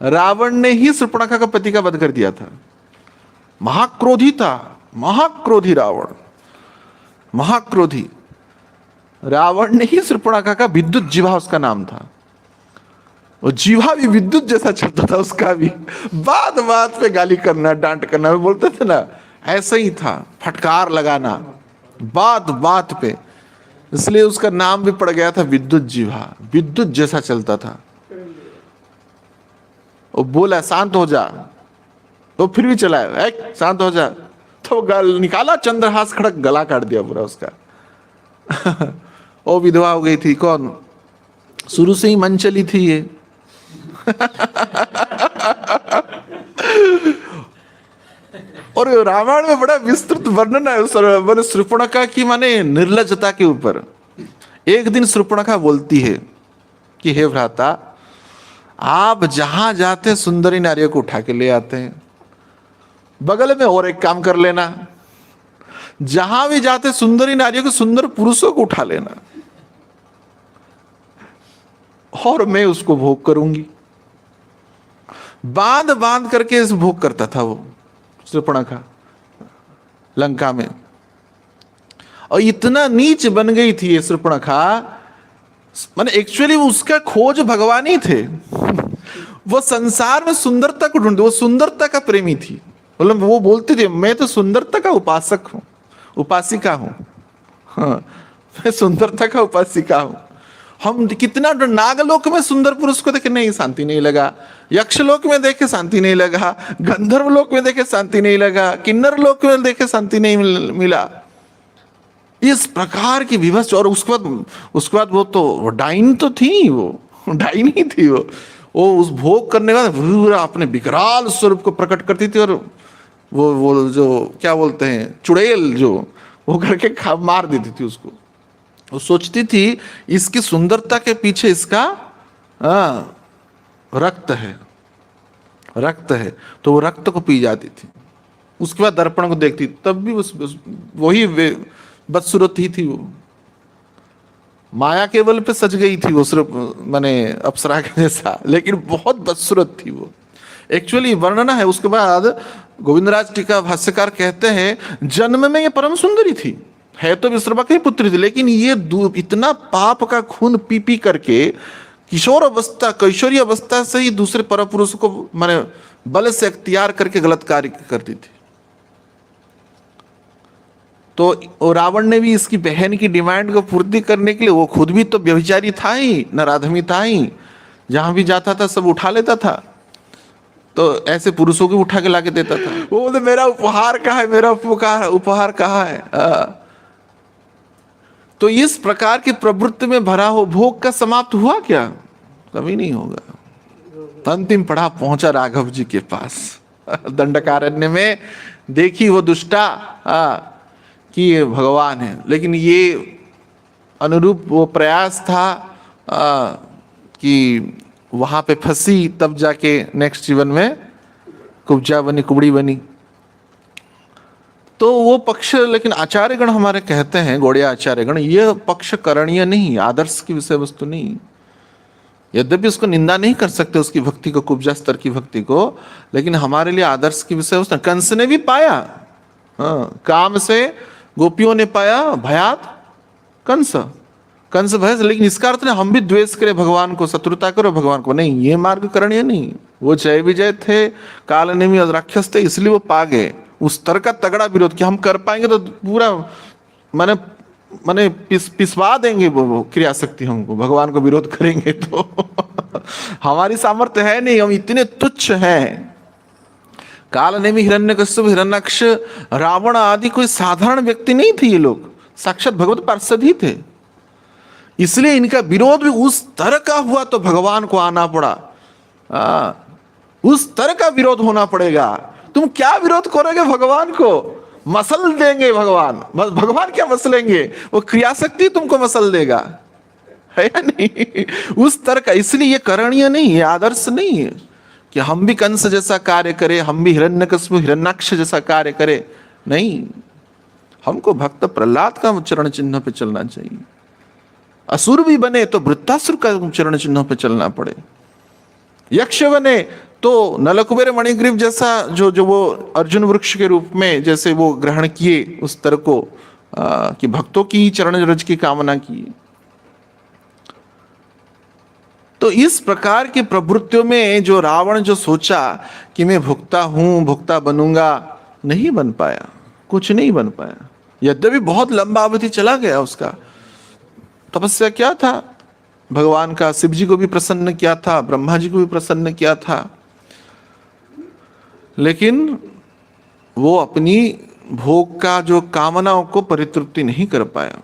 रावण ने ही शूर्पणखा का पति का वध कर दिया था। महाक्रोधी था, महाक्रोधी रावण, महाक्रोधी रावण ने ही शूर्पणखा का, विद्युत जिह्वा उसका नाम था, और जीवा भी विद्युत जैसा चलता था उसका भी, बात बात पे गाली करना, डांट करना, बोलते थे ना, ऐसा ही था, फटकार लगाना बात बात पे, इसलिए उसका नाम भी पड़ गया था विद्युत जिह्वा, विद्युत जैसा चलता था। वो बोला शांत हो जा, तो फिर भी चलाया, शांत हो जा, तो गल निकाला चंद्रहास खड़क, गला काट दिया पूरा उसका। वो विधवा हो गई थी, कौन, शुरू से ही मन चली थी ये। और रामायण में बड़ा विस्तृत वर्णन है शूर्पणखा की, माने निर्लजता के ऊपर। एक दिन शूर्पणखा बोलती है कि हे भ्राता, आप जहां जाते सुंदरी नारियों को उठा के ले आते हैं, बगल में और एक काम कर लेना, जहां भी जाते सुंदरी नारियों को, सुंदर पुरुषों को उठा लेना, और मैं उसको भोग करूंगी। बांध बांध करके इस भोग करता था वो शूर्पणखा लंका में। और इतना नीच बन गई थी ये शूर्पणखा, माने एक्चुअली उसका खोज भगवान ही थे। वो संसार में सुंदरता को ढूंढती, वो सुंदरता का प्रेमी थी। मतलब वो बोलती थी मैं तो सुंदरता का उपासक हूं, उपासिका हूं, हाँ मैं सुंदरता का उपासिका हूं। हम कितना नागलोक में सुंदर पुरुष को देखे नहीं शांति नहीं लगा, यक्षलोक में देखे शांति नहीं लगा, गंधर्व लोक में देखे शांति नहीं लगा, किन्नर लोक में देखे शांति नहीं मिला। इस प्रकार की विवश। और उसके बाद वो तो डाइन तो थी, वो डाइन ही थी वो उस भोग करने का पूरा अपने विकराल स्वरूप को प्रकट करती थी। और वो जो क्या बोलते हैं चुड़ैल, जो वो करके मार देती थी उसको। वो सोचती थी इसकी सुंदरता के पीछे इसका रक्त है, रक्त है, तो वो रक्त को पी जाती थी। उसके बाद दर्पण को देखती, तब भी वही बदसूरत ही थी। वो माया केवल पे सज गई थी वो, सिर्फ माने अप्सरा के जैसा, लेकिन बहुत बदसूरत थी वो। एक्चुअली वर्णना है उसके बाद गोविंदराज टीका भाष्यकार कहते हैं जन्म में ये परम सुंदरी थी, है तो विश्रवा की पुत्री थी, लेकिन ये इतना पाप का खून पी पी करके किशोर अवस्था, कैशोरी अवस्था से ही दूसरे पर पुरुष को माने बल से अख्तियार करके गलत कार्य करती थी। तो रावण ने भी इसकी बहन की डिमांड को पूर्ति करने के लिए, वो खुद भी तो व्यभिचारी था ही, नराधमी था ही, जहां भी जाता था सब उठा लेता था, तो ऐसे पुरुषों को उठा के लाके देता था। वो बोलते मेरा उपहार कहाँ है, मेरा उपहार कहाँ है। तो इस प्रकार की प्रवृत्ति में भरा हो भोग का समाप्त हुआ क्या? कभी नहीं होगा। अंतिम पड़ाव पहुंचा राघव जी के पास दंडकारण्य में। देखी वो दुष्टा कि ये भगवान है, लेकिन ये अनुरूप वो प्रयास था कि वहां पे फंसी, तब जाके नेक्स्ट जीवन में कुब्जा बनी, कुबड़ी बनी। तो वो पक्ष, लेकिन आचार्यगण हमारे कहते हैं, गौड़िया आचार्यगण, यह पक्ष करणीय नहीं, आदर्श की विषय वस्तु नहीं। यद्यपि उसको निंदा नहीं कर सकते उसकी भक्ति को, कुब्जा स्तर की भक्ति को, लेकिन हमारे लिए आदर्श की विषय वस्तु। कंस ने भी पाया, काम से गोपियों ने पाया भयात कंस भय, लेकिन इसका अर्थ नहीं हम भी द्वेष करें भगवान को, शत्रुता करो भगवान को, नहीं, ये मार्ग करणीय नहीं। वो जय विजय थे, काल नेमी राक्षस थे, इसलिए वो पा गए। उस तरह का तगड़ा विरोध कि हम कर पाएंगे तो पूरा माने पिसवा देंगे वो क्रिया शक्ति हमको, भगवान को विरोध करेंगे तो हमारी सामर्थ्य है नहीं, हम इतने तुच्छ हैं। काल नेमी, हिरण्यकश्यप, हिरण्याक्ष, रावण आदि कोई साधारण व्यक्ति नहीं थे, ये लोग साक्षात भगवत पार्षद ही थे। इसलिए इनका विरोध भी उस तरह का हुआ तो भगवान को आना पड़ा। उस तरह का विरोध होना पड़ेगा। तुम क्या विरोध करोगे भगवान को? मसल देंगे भगवान। भगवान क्या मसलेंगे? वो क्रियाशक्ति तुमको मसल देगा, है या नहीं? उस तरह का। इसलिए ये करणीय नहीं है, आदर्श नहीं है कि हम भी कंस जैसा कार्य करें, हम भी हिरण्यकश्यप हिरण्याक्ष जैसा कार्य करें। नहीं, हमको भक्त प्रहलाद का चरण चिन्ह पे चलना चाहिए। असुर भी बने तो वृत्तासुर का चरण चिन्ह पे चलना पड़े। यक्ष बने तो नलकुबेर मणिग्रीव जैसा जो जो वो अर्जुन वृक्ष के रूप में जैसे वो ग्रहण किए उस तरह को कि भक्तों की चरण रज की कामना की, तो इस प्रकार की प्रवृत्तियों में जो रावण जो सोचा कि मैं भुक्ता हूं, भुक्ता बनूंगा, नहीं बन पाया, कुछ नहीं बन पाया। यद्यपि बहुत लंबा अवधि चला गया उसका। तपस्या क्या था, भगवान का शिव जी को भी प्रसन्न किया था, ब्रह्मा जी को भी प्रसन्न किया था, लेकिन वो अपनी भोग का जो कामनाओं को परितृप्ति नहीं कर पाया।